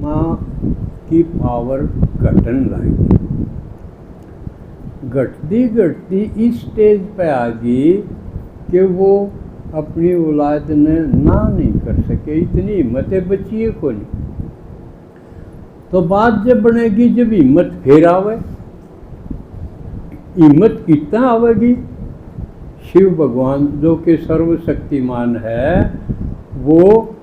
आत्मा की पावर घटन लगी, घटती घटती इस स्टेज पे आ गई कि वो अपनी औलाद ने ना नहीं कर सके, इतनी हिम्मतें बची है को नहीं। तो बात जब बनेगी जब हिम्मत फिर आवे, हिम्मत कितना आवेगी, शिव भगवान जो कि सर्वशक्तिमान है वो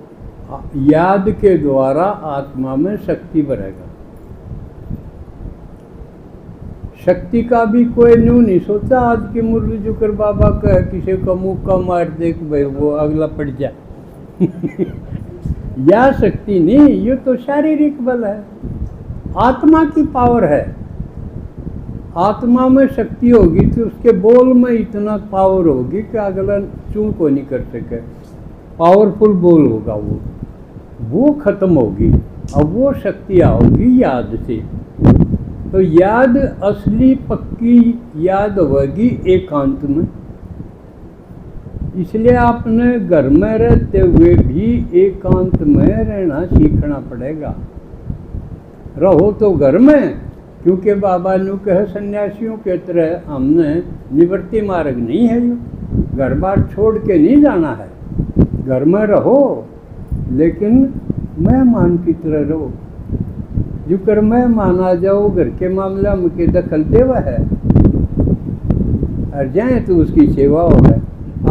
याद के द्वारा आत्मा में शक्ति भरेगा। शक्ति का भी कोई न्यू नहीं सोचा। आज की मुरली जुकर बाबा कहे किसी का मुक्का मार दे भाई वो अगला पड़ जाए या शक्ति नहीं, ये तो शारीरिक बल है, आत्मा की पावर है। आत्मा में शक्ति होगी तो उसके बोल में इतना पावर होगी कि अगला चूं को नहीं कर सके, पावरफुल बोल होगा वो खत्म होगी। अब वो शक्ति आओगी याद से, तो याद असली पक्की याद होगी एकांत में। इसलिए आपने घर में रहते हुए भी एकांत में रहना सीखना पड़ेगा। रहो तो घर में, क्योंकि बाबा ने कहे सन्यासियों के तरह हमने निवृत्ति मार्ग नहीं है, घर बार छोड़ के नहीं जाना है। घर में रहो लेकिन मेहमान की तरह रहो। जो कर मेहमान आ जाओ घर के मामला में के दखल देवा है, और जाए तो उसकी सेवा होगा।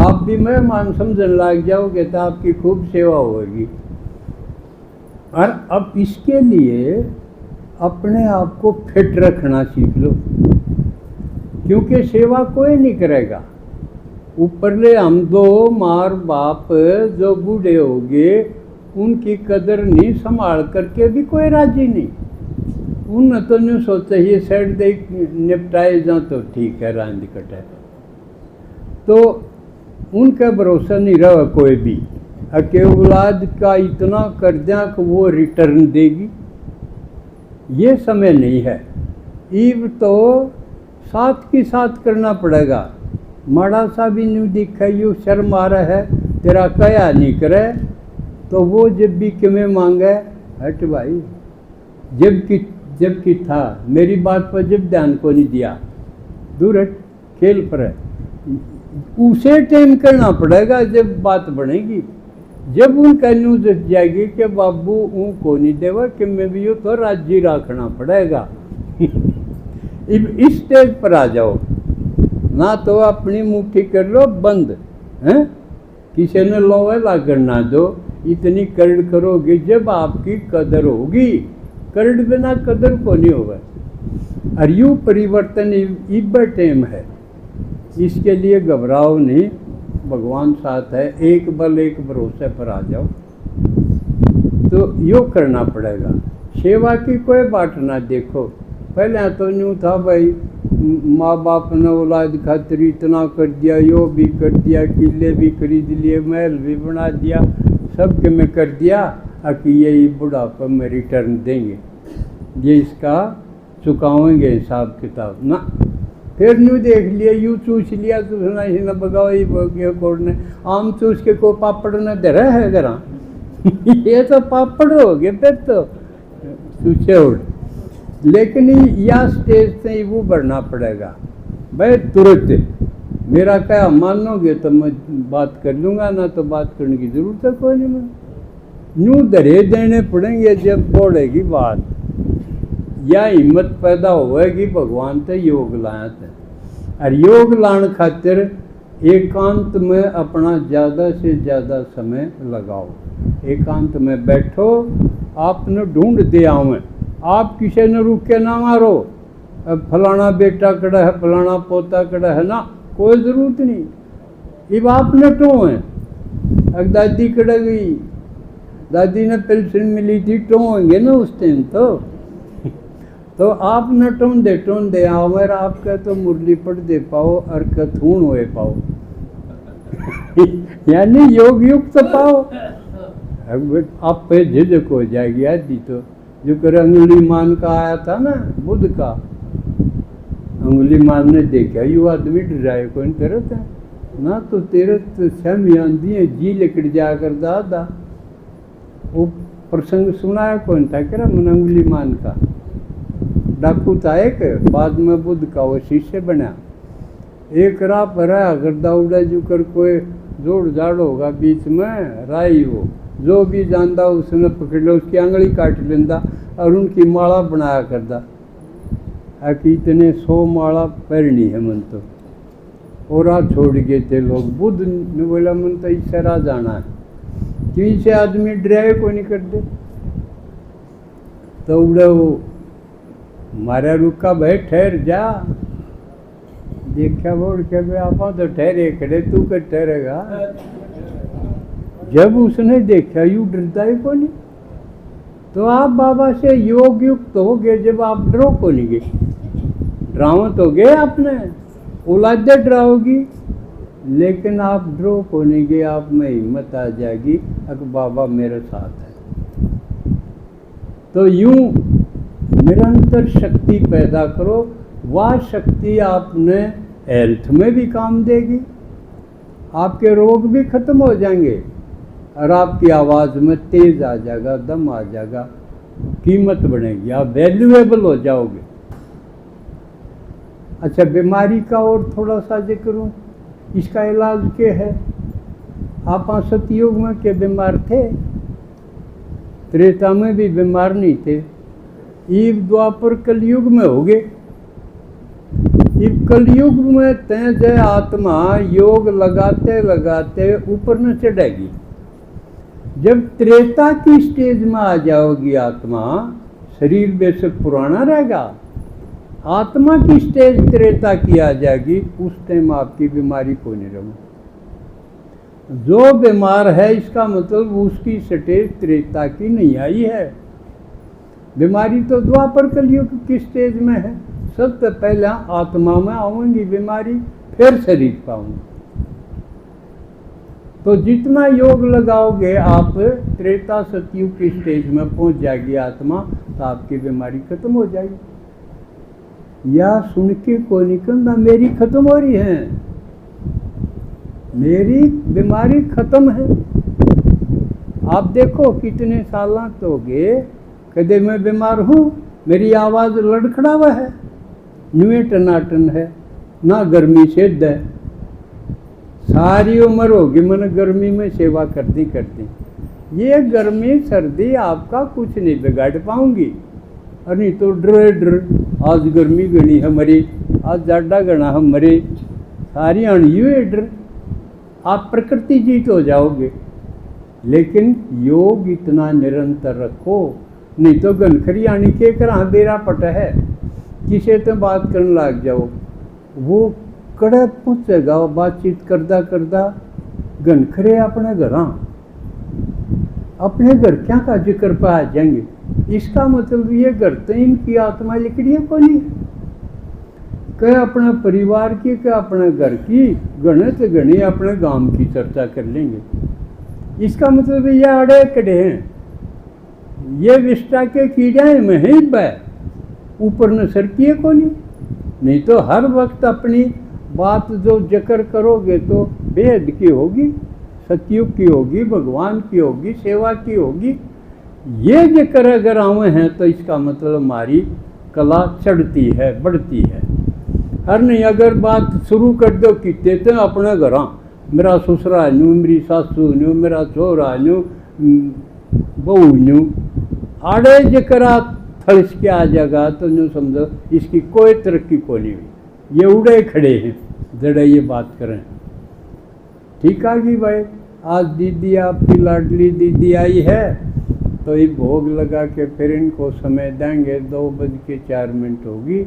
आप भी मेहमान समझने लग जाओगे तो आपकी खूब सेवा होगी। और अब इसके लिए अपने आप को फिट रखना सीख लो, क्योंकि सेवा कोई नहीं करेगा। ऊपरले हम दो मार बाप जो बूढ़े हो गए उनकी कदर नहीं संभाल करके भी कोई राजी नहीं। उन तो नहीं सोचे ये सेट दे निपटाए जा तो ठीक है, रांद कटे, तो उनका भरोसा नहीं रहा कोई भी। अके औलाद का इतना कर दिया कि वो रिटर्न देगी, ये समय नहीं है। ईव तो साथ की साथ करना पड़ेगा। माड़ा सा भी नहीं दिखा यू शर्म आ रहा है तेरा कया नहीं करे तो वो जब भी किमें मांगे हट भाई, जबकि था मेरी बात पर जब ध्यान को नहीं दिया, दूर हट, खेल पर है। उसे टाइम करना पड़ेगा जब बात बनेगी। जब उनका न्यूज जाएगी कि बाबू को नहीं देवा कि मैं भी तो राज्य रखना पड़ेगा इस स्टेज पर आ जाओ ना, तो अपनी मुट्ठी कर लो बंद हैं, किसी ने लोहे लागण ना दो। इतनी करड़ करोगे जब आपकी कदर होगी, करड़ बिना कदर को नहीं होगा। और यूँ परिवर्तन इब्बे टाइम है, इसके लिए घबराओ नहीं, भगवान साथ है। एक बल एक भरोसे पर आ जाओ। तो यो करना पड़ेगा। सेवा की कोई बात ना देखो। पहले तो यूँ था भाई माँ बाप ने औलाद खातिर इतना कर दिया, यो भी कर दिया, किले भी खरीद लिए, महल भी बना दिया, सब के में कर दिया, कि यही बुढ़ापे में रिटर्न देंगे, ये इसका चुकाएंगे हिसाब किताब ना। फिर न्यू देख लिया, यूँ चूस लिया तो सुना ही न बगाओ ही कोर्ट ने आम चूस के को पापड़ न धरा है घरा ये तो पापड़ हो गए फिर तो चूसे उड़। लेकिन या स्टेज से वो बढ़ना पड़ेगा भाई। तुरंत मेरा क्या मानोगे तो मैं बात कर लूँगा, ना तो बात करने की ज़रूरत है कोई नहीं। न्यू धरे देने पड़ेंगे जब बोलेगी बात, या हिम्मत पैदा होएगी भगवान ते योग लाया थे। और योग लाने खातिर एकांत में अपना ज़्यादा से ज़्यादा समय लगाओ। एकांत में बैठो, आपने ढूंढ दे आवें, आप किसी ने रुक के ना मारो फलाना बेटा कड़ा है, फलाना पोता कड़ा है ना, कोई ज़रूरत नहीं। अब आप नटो हैं, अगर दादी कड़ा गई, दादी ने पेंशन मिली थी टो होंगे ना उस टाइम तो आप न टोन दे आओ मेरा आपका तो मुरली पढ़ दे पाओ और कथून होए पाओ यानी योग युक्त पाओ। आप पे झिझक हो जाएगी आदि। तो जो कर अंगुली मान का आया था ना बुद्ध का, अंगुली मान ने देखा यू आदमी डराए कौन तरत है ना, तो तेरे तो छम आंदी है जी लिकड़ जा कर दादा वो प्रसंग सुनाया कौन था, कह रहा मन अंगुलीमान का डाकू था एक, बाद में बुद्ध का वो शिष्य बना। एक राह पर अगर दाउड़ा जुकर कोई जोड़ जाड़ होगा बीच में राई हो, जो भी जानता उसने पकड़ लो, उसकी आंगली काट लेंदा और उनकी माला बनाया करदा। कि इतने 100 माला पहननी है मन तो, और आ छोड़ गए थे लोग। बुद्ध ने बोला मन तो इससे राह जाना है, क्यों से आदमी ड्राइव को नहीं करते। तो उड़े वो मारा रुका, भाई ठहर जा। देखा बोल के भाई आप तो ठहरे खड़े, तू कर ठहरेगा। जब उसने देखा यू डरता ही को नहीं, तो आप बाबा से योग युक्त हो गए। जब आप डरो को नहीं गए, डराव तो गए आपने, औलादे डराओगी, लेकिन आप डरो को नहीं गए। आप में हिम्मत आ जाएगी अगर बाबा मेरे साथ है। तो यूं निरंतर शक्ति पैदा करो, वह शक्ति आपने हेल्थ में भी काम देगी, आपके रोग भी खत्म हो जाएंगे और आपकी आवाज़ में तेज आ जाएगा, दम आ जाएगा, कीमत बढ़ेगी, आप वैल्यूएबल हो जाओगे। अच्छा, बीमारी का और थोड़ा सा जिक्र करूँ, इसका इलाज क्या है। आप सतयुग में के बीमार थे, त्रेता में भी बीमार नहीं थे, ईव द्वापर कलयुग में हो गए। इस कलयुग में तय जय आत्मा योग लगाते लगाते ऊपर न चढ़ेगी। जब त्रेता की स्टेज में आ जाओगी आत्मा, शरीर बेशक पुराना रहेगा, आत्मा की स्टेज त्रेता की आ जाएगी, उस टाइम आपकी बीमारी कोई नहीं रहेगी। जो बीमार है इसका मतलब उसकी स्टेज त्रेता की नहीं आई है। बीमारी तो द्वापर कलयुग की स्टेज में है। सबसे पहले आत्मा में आऊंगी बीमारी, फिर शरीर पाऊंगी। तो जितना योग लगाओगे आप त्रेता सतयुग की स्टेज में पहुंच जाएगी आत्मा, तो आपकी बीमारी खत्म हो जाएगी। या सुन के को निकलना मेरी खत्म हो रही है, मेरी बीमारी खत्म है। आप देखो कितने साल तो हो गए कदे मैं बीमार हूँ, मेरी आवाज़ लड़खड़ा हुआ है, नुए टनाटन है, ना गर्मी सेध है। सारी उम्र होगी मैंने गर्मी में सेवा करती करती, ये गर्मी सर्दी आपका कुछ नहीं बिगाड़ पाऊंगी। और नहीं तो डर डर आज गर्मी गणी है मरी, आज जाडा गणा है मरे, सारी अणियो डर, आप प्रकृति जीत हो जाओगे। लेकिन योग इतना निरंतर रखो, नहीं तो गनखरी आनी के करा बेरा पट है, किसे तो बात करने लग जाओ, वो कड़े पहुँचेगा बातचीत करदा करदा गनखरे अपने घर क्या का जिक्र पे आ जाएंगे। इसका मतलब ये घर तो इनकी आत्मा लिखड़ी है को नहीं, क्या अपने परिवार की, क्या अपने घर की, गणित गणी अपने गांव की चर्चा कर लेंगे। इसका मतलब ये अड़े कड़े हैं, ये विष्टा के कीड़े में ही ऊपर न सरकिए को नहीं तो हर वक्त अपनी बात जो जिक्र करोगे तो वेद की होगी, सतयुग की होगी, भगवान की होगी, सेवा की होगी। ये जिक्र अगर आवे हैं तो इसका मतलब हमारी कला चढ़ती है, बढ़ती है। हर नहीं अगर बात शुरू कर दो किते तो अपने घर मेरा ससुरा न्यू, मेरी सासू न्यू, मेरा छोरा न्यू, बहू न्यू, आड़े जिक्र फर्श के आ जाएगा तो न्यू समझो इसकी कोई तरक्की को नहीं हुई, ये उड़े खड़े हैं जड़े ये बात करें। ठीक आ गई भाई, आज दीदी आपकी लाडली दीदी आई है तो ये भोग लगा के फिर इनको समय देंगे, 2:04 होगी।